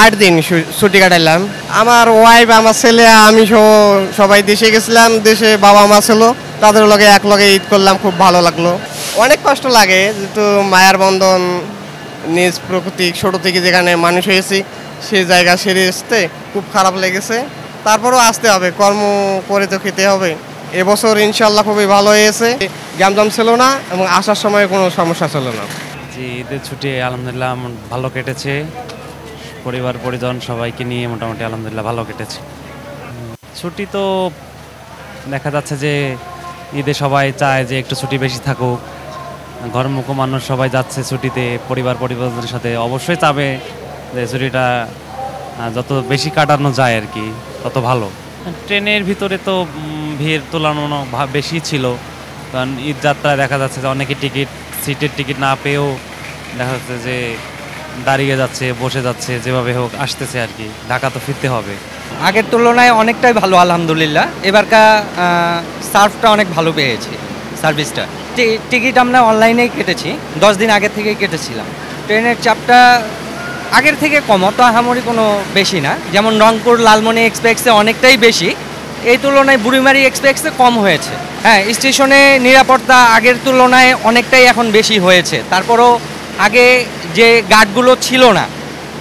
8 দিন ছুটি কাটাইলাম। আমার ওয়াইফ, আমার ছেলে, আমি সবাই দেশে গেছিলাম। দেশে বাবা মা ছিল, তাদের লগে এক লগে ঈদ করলাম, খুব ভালো লাগলো। অনেক কষ্ট লাগে যেহেতু মায়ার বন্ধন, নিজ প্রকৃতি ছোট থেকে যেখানে মানুষ হয়েছি সেই জায়গা ছেড়ে আসতে খুব খারাপ লেগেছে। তারপরেও আসতে হবে, কর্ম করে তো খেতে হবে। এবছর ইনশাল্লাহ খুবই ভালো হয়েছে, গ্যামজাম ছিল না এবং আসার সময় কোনো সমস্যা ছিল না। জি, ঈদের ছুটি আলহামদুলিল্লাহ ভালো কেটেছে। পরিবার পরিজন সবাইকে নিয়ে মোটামুটি আলহামদুলিল্লাহ ভালো কেটেছে। ছুটি তো দেখা যাচ্ছে যে ঈদে সবাই চায় যে একটু ছুটি বেশি থাকুক। ঘরমুখো মানুষ সবাই যাচ্ছে ছুটিতে, পরিবারের সাথে অবশ্যই চাবে যে ছুটিটা যত বেশি কাটানো যায় আর কি তত ভালো। ট্রেনের ভিতরে তো ভিড় তুলনামূলক বেশি ছিল, কারণ ঈদ যাত্রায় দেখা যাচ্ছে যে অনেকে সিটের টিকিট না পেয়েও দেখা যাচ্ছে যে দাঁড়িয়ে যাচ্ছে, বসে যাচ্ছে, যেভাবে হোক আসতেছে আর কি। ঢাকা তো ফিরতে হবে। আগের তুলনায় অনেকটাই ভালো আলহামদুলিল্লাহ। এবারকার সার্ভটা অনেক ভালো পেয়েছি, সার্ভিসটা। টিকিট আমরা অনলাইনেই কেটেছি, 10 দিন আগে থেকেই কেটেছিলাম। ট্রেনের চাপটা আগের থেকে কম, তো আহামরি কোনো বেশি না। যেমন রংপুর লালমনি এক্সপ্রেসে অনেকটাই বেশি, এই তুলনায় বুড়িমারি এক্সপ্রেসে কম হয়েছে। হ্যাঁ, স্টেশনে নিরাপত্তা আগের তুলনায় অনেকটাই এখন বেশি হয়েছে। তারপরও আগে যে গার্ডগুলো ছিল না,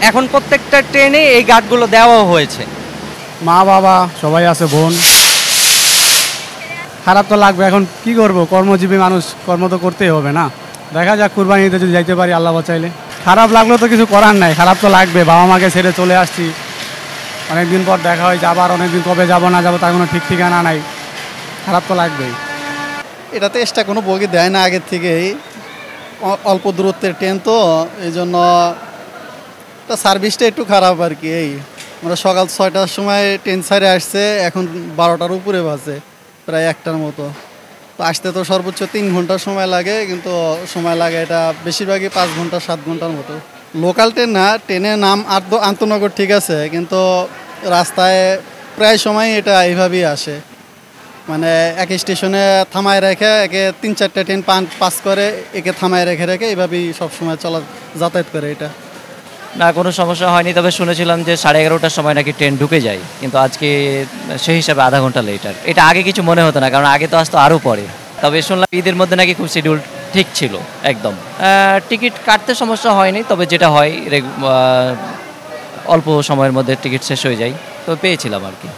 এখন প্রত্যেকটা ট্রেনে এই গার্ডগুলো দেওয়া হয়েছে। মা বাবা সবাই আছে, বোন। খারাপ তো লাগবে, এখন কি করব, কর্মজীবী মানুষ, কর্ম তো করতেই হবে না। দেখা যাক কুরবানিতে যদি যাইতে পারি আল্লাহ বাঁচাইলে। খারাপ লাগলো তো কিছু করার নাই, খারাপ তো লাগবে। বাবা মাকে ছেড়ে চলে আসছি, অনেকদিন পর দেখা হয়েছে, আবার অনেকদিন কবে যাবো না যাবো তার কোনো ঠিক ঠিকানা নাই, খারাপ তো লাগবেই। এটাতে এক্সট্রা কোনো বগি দেয় না আগের থেকেই, অল্প দূরত্বের ট্রেন তো এই জন্য সার্ভিসটা একটু খারাপ আর কি। এই আমরা সকাল 6টার সময় ট্রেন ছাড়ে আসছে, এখন 12টার উপরে বাজে, প্রায় 1টার মতো। তো আসতে তো সর্বোচ্চ 3 ঘন্টার সময় লাগে, কিন্তু সময় লাগে এটা বেশিরভাগই 5 ঘন্টা 7 ঘন্টার মতো। লোকাল ট্রেন না, ট্রেনের নাম আন্তনগর ঠিক আছে, কিন্তু রাস্তায় প্রায় সময় এটা এইভাবেই আসে। মানে এক স্টেশনে থামায় রেখে একে 3-4টা ট্রেন পাস করে, একে থামায় রেখে রেখে এইভাবেই সবসময় যাতায়াত করে। এটা না, কোনো সমস্যা হয়নি। তবে শুনেছিলাম যে 11:30টার সময় নাকি ট্রেন ঢুকে যায়, কিন্তু আজকে সেই হিসাবে আধা ঘন্টা লেটার। এটা আগে কিছু মনে হতো না, কারণ আগে তো আসতো আরও পরে। তবে শুনলাম ঈদের মধ্যে নাকি খুব শিডিউল ঠিক ছিল একদম। টিকিট কাটতে সমস্যা হয়নি, তবে যেটা হয় অল্প সময়ের মধ্যে টিকিট শেষ হয়ে যায়, তো পেয়েছিলাম আর কি।